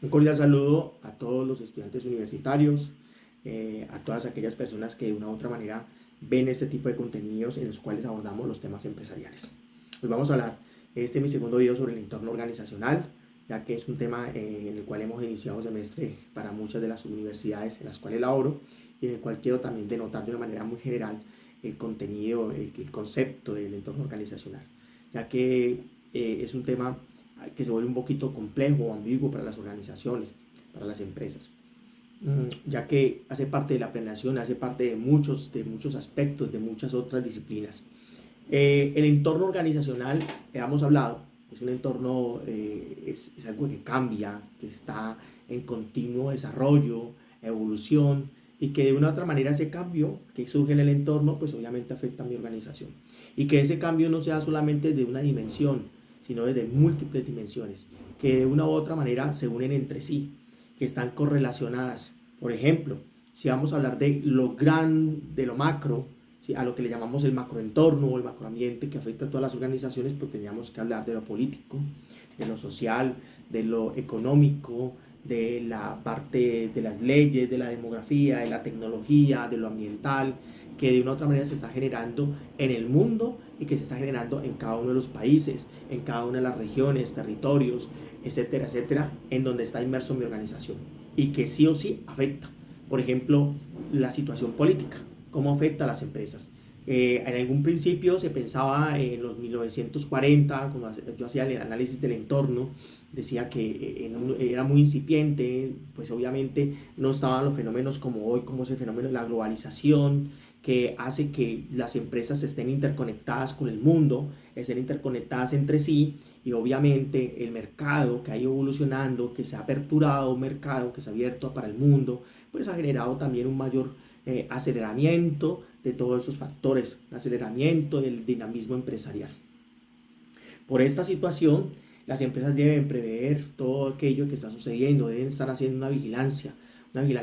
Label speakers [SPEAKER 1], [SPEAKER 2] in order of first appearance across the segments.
[SPEAKER 1] Un cordial saludo a todos los estudiantes universitarios, a todas aquellas personas que de una u otra manera ven este tipo de contenidos en los cuales abordamos los temas empresariales. Hoy vamos a hablar, este es mi segundo video sobre el entorno organizacional, ya que es un tema en el cual hemos iniciado semestre para muchas de las universidades en las cuales laboro y en el cual quiero también denotar de una manera muy general el contenido, el concepto del entorno organizacional, ya que es un tema que se vuelve un poquito complejo o ambiguo para las organizaciones, para las empresas, ya que hace parte de la planeación, hace parte de muchos aspectos, de muchas otras disciplinas. El entorno organizacional, hemos hablado, es un entorno, es algo que cambia, que está en continuo desarrollo, evolución, y que de una u otra manera ese cambio que surge en el entorno, pues obviamente afecta a mi organización. Y que ese cambio no sea solamente de una dimensión, sino desde múltiples dimensiones, que de una u otra manera se unen entre sí, que están correlacionadas. Por ejemplo, si vamos a hablar de lo macro, ¿sí?, a lo que le llamamos el macroentorno o el macroambiente que afecta a todas las organizaciones, pues tendríamos que hablar de lo político, de lo social, de lo económico, de la parte de las leyes, de la demografía, de la tecnología, de lo ambiental, que de una u otra manera se está generando en el mundo y que se está generando en cada uno de los países, en cada una de las regiones, territorios, etcétera, etcétera, en donde está inmerso mi organización y que sí o sí afecta. Por ejemplo, la situación política, cómo afecta a las empresas. En algún principio se pensaba en los 1940, cuando yo hacía el análisis del entorno, decía que era muy incipiente, pues obviamente no estaban los fenómenos como hoy, como es el fenómeno de la globalización, que hace que las empresas estén interconectadas con el mundo, estén interconectadas entre sí, y obviamente el mercado que ha ido evolucionando, que se ha aperturado, un mercado que se ha abierto para el mundo, pues ha generado también un mayor aceleramiento de todos esos factores, aceleramiento del dinamismo empresarial. Por esta situación, las empresas deben prever todo aquello que está sucediendo, deben estar haciendo una vigilancia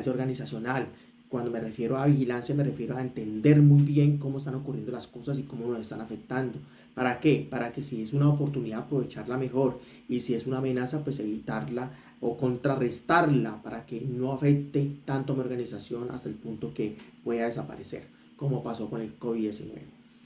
[SPEAKER 1] organizacional. Cuando me refiero a vigilancia, me refiero a entender muy bien cómo están ocurriendo las cosas y cómo nos están afectando. ¿Para qué? Para que si es una oportunidad, aprovecharla mejor, y si es una amenaza, pues evitarla o contrarrestarla para que no afecte tanto a mi organización hasta el punto que pueda desaparecer, como pasó con el COVID-19.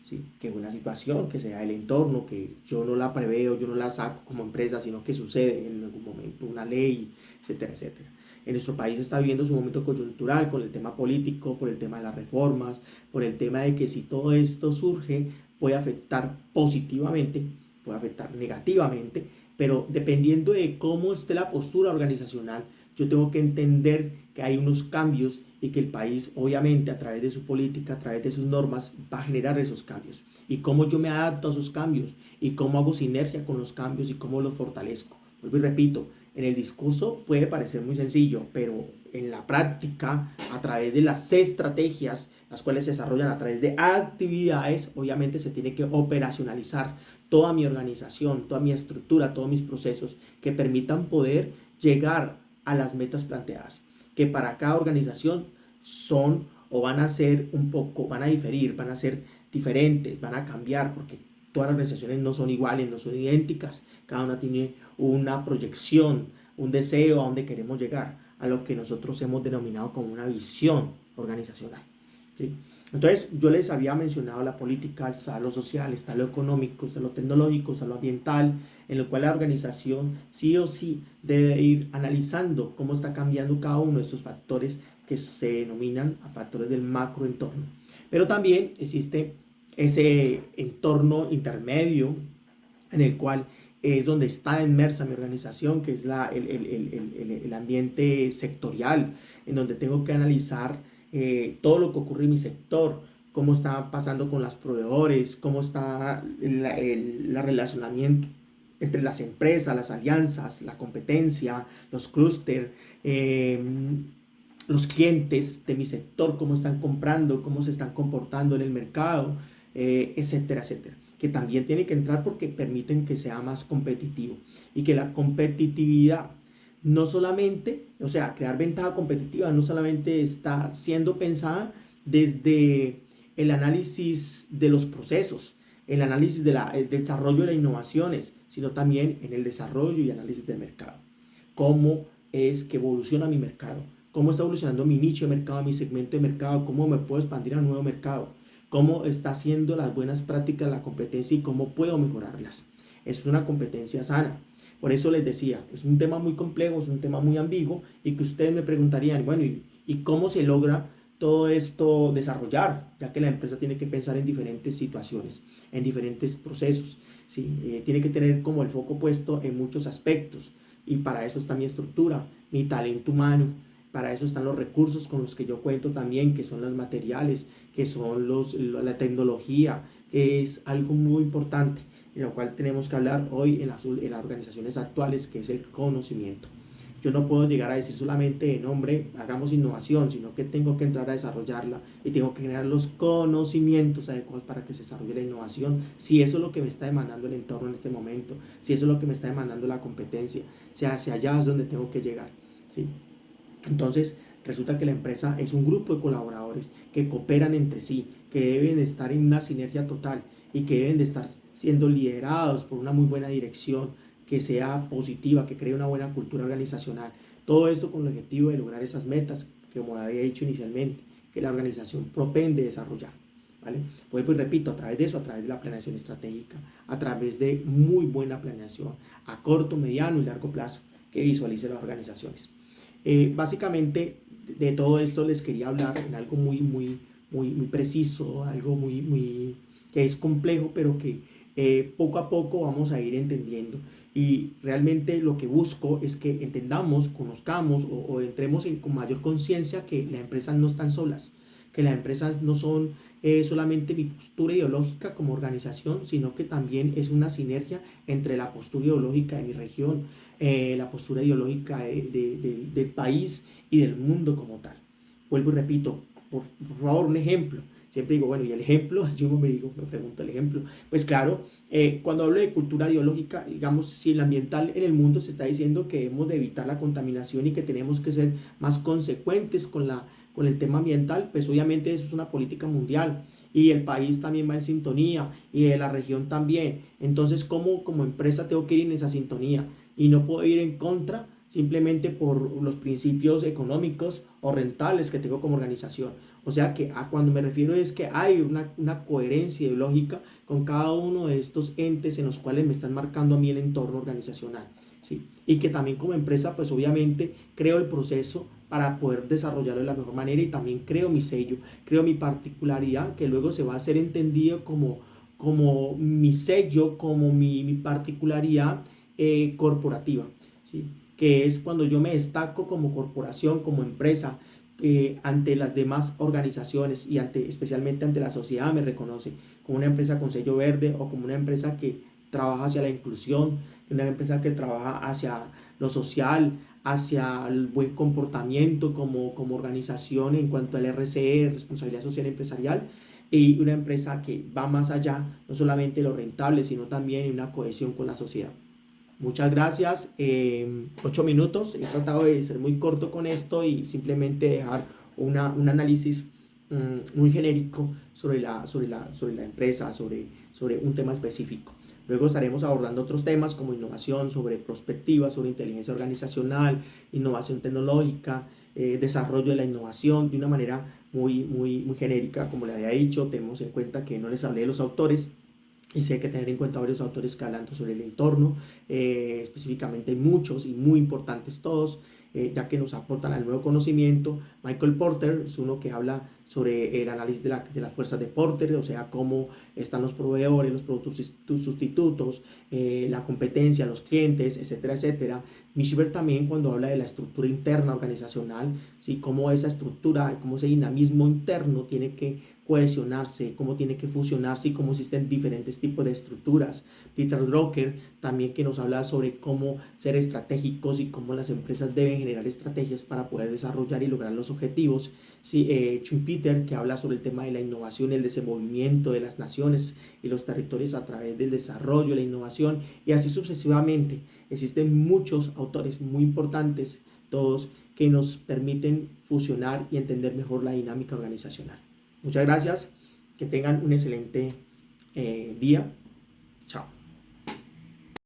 [SPEAKER 1] ¿Sí? Que es una situación que se da el entorno, que yo no la preveo, yo no la saco como empresa, sino que sucede en algún momento, una ley, etcétera, etcétera. En nuestro país está viviendo su momento coyuntural con el tema político, por el tema de las reformas, por el tema de que si todo esto surge puede afectar positivamente, puede afectar negativamente, pero dependiendo de cómo esté la postura organizacional, yo tengo que entender que hay unos cambios y que el país, obviamente, a través de su política, a través de sus normas, va a generar esos cambios. Y cómo yo me adapto a esos cambios, y cómo hago sinergia con los cambios y cómo los fortalezco. Vuelvo y repito, en el discurso puede parecer muy sencillo, pero en la práctica, a través de las estrategias, las cuales se desarrollan a través de actividades, obviamente se tiene que operacionalizar toda mi organización, toda mi estructura, todos mis procesos que permitan poder llegar a las metas planteadas, que para cada organización son o van a ser un poco, van a diferir, van a ser diferentes, van a cambiar, porque todas las organizaciones no son iguales, no son idénticas, cada una tiene una proyección, un deseo a donde queremos llegar, a lo que nosotros hemos denominado como una visión organizacional, ¿sí? Entonces, yo les había mencionado la política, está lo social, está lo económico, está lo tecnológico, está lo ambiental, en lo cual la organización sí o sí debe ir analizando cómo está cambiando cada uno de estos factores que se denominan a factores del macroentorno. Pero también existe ese entorno intermedio en el cual es donde está inmersa mi organización, que es el ambiente sectorial, en donde tengo que analizar todo lo que ocurre en mi sector, cómo está pasando con los proveedores, cómo está el relacionamiento entre las empresas, las alianzas, la competencia, los clústeres, los clientes de mi sector, cómo están comprando, cómo se están comportando en el mercado, etcétera, etcétera, que también tiene que entrar porque permiten que sea más competitivo y que la competitividad no solamente, o sea, crear ventaja competitiva no solamente está siendo pensada desde el análisis de los procesos, el análisis del desarrollo de las innovaciones, sino también en el desarrollo y análisis del mercado. Cómo es que evoluciona mi mercado, cómo está evolucionando mi nicho de mercado, mi segmento de mercado, cómo me puedo expandir a un nuevo mercado, cómo está haciendo las buenas prácticas la competencia y cómo puedo mejorarlas. Es una competencia sana. Por eso les decía, es un tema muy complejo, es un tema muy ambiguo y que ustedes me preguntarían, bueno, ¿y cómo se logra todo esto desarrollar? Ya que la empresa tiene que pensar en diferentes situaciones, en diferentes procesos, ¿sí? Tiene que tener como el foco puesto en muchos aspectos y para eso está mi estructura, mi talento humano, para eso están los recursos con los que yo cuento también, que son los materiales, que son la tecnología, que es algo muy importante, en lo cual tenemos que hablar hoy en las organizaciones actuales, que es el conocimiento. Yo no puedo llegar a decir solamente, nombre, hagamos innovación, sino que tengo que entrar a desarrollarla y tengo que generar los conocimientos adecuados para que se desarrolle la innovación, si eso es lo que me está demandando el entorno en este momento, si eso es lo que me está demandando la competencia, si hacia allá es donde tengo que llegar, ¿sí? Entonces, resulta que la empresa es un grupo de colaboradores que cooperan entre sí, que deben estar en una sinergia total y que deben de estar siendo liderados por una muy buena dirección, que sea positiva, que cree una buena cultura organizacional. Todo esto con el objetivo de lograr esas metas, que como había dicho inicialmente, que la organización propende desarrollar. ¿Vale? Vuelvo y repito, a través de eso, a través de la planeación estratégica, a través de muy buena planeación a corto, mediano y largo plazo que visualice las organizaciones. Básicamente de todo esto les quería hablar en algo muy preciso, algo que es complejo, pero que poco a poco vamos a ir entendiendo. Y realmente lo que busco es que entendamos, conozcamos o entremos con mayor conciencia que las empresas no están solas, que las empresas no son solamente mi postura ideológica como organización, sino que también es una sinergia entre la postura ideológica de mi región, la postura ideológica del país y del mundo como tal. Vuelvo y repito, por favor, un ejemplo. Siempre digo, bueno, ¿y el ejemplo? Yo me pregunto el ejemplo. Pues claro, cuando hablo de cultura ideológica, digamos, si el ambiental en el mundo se está diciendo que debemos de evitar la contaminación y que tenemos que ser más consecuentes con el tema ambiental, pues obviamente eso es una política mundial y el país también va en sintonía y de la región también. Entonces, ¿cómo como empresa tengo que ir en esa sintonía? Y no puedo ir en contra simplemente por los principios económicos o rentables que tengo como organización. O sea que cuando me refiero es que hay una coherencia ideológica con cada uno de estos entes en los cuales me están marcando a mí el entorno organizacional, ¿sí? Y que también como empresa pues obviamente creo el proceso para poder desarrollarlo de la mejor manera y también creo mi sello, creo mi particularidad que luego se va a hacer entendido como mi sello, como mi particularidad corporativa, ¿sí? Que es cuando yo me destaco como corporación, como empresa, ante las demás organizaciones y especialmente ante la sociedad me reconoce como una empresa con sello verde o como una empresa que trabaja hacia la inclusión, una empresa que trabaja hacia lo social, hacia el buen comportamiento como organización en cuanto al RCE, responsabilidad social empresarial, y una empresa que va más allá, no solamente lo rentable, sino también en una cohesión con la sociedad. Muchas gracias. 8 minutos. He tratado de ser muy corto con esto y simplemente dejar un análisis muy genérico sobre la empresa, sobre un tema específico. Luego estaremos abordando otros temas como innovación, sobre perspectiva, sobre inteligencia organizacional, innovación tecnológica, desarrollo de la innovación de una manera muy genérica. Como le había dicho, tenemos en cuenta que no les hablé de los autores. Y sí hay que tener en cuenta varios autores que hablan sobre el entorno, específicamente muchos y muy importantes todos, ya que nos aportan al nuevo conocimiento. Michael Porter es uno que habla sobre el análisis de las fuerzas de Porter, o sea, cómo están los proveedores, los productos sustitutos, la competencia, los clientes, etcétera, etcétera. Mishber también cuando habla de la estructura interna organizacional, ¿sí? Cómo esa estructura, cómo ese dinamismo interno tiene que cohesionarse, cómo tiene que fusionarse y cómo existen diferentes tipos de estructuras. Peter Drucker también que nos habla sobre cómo ser estratégicos y cómo las empresas deben generar estrategias para poder desarrollar y lograr los objetivos. Sí, Schumpeter que habla sobre el tema de la innovación, el desenvolvimiento de las naciones y los territorios a través del desarrollo, la innovación y así sucesivamente. Existen muchos autores muy importantes, todos que nos permiten fusionar y entender mejor la dinámica organizacional. Muchas gracias, que tengan un excelente día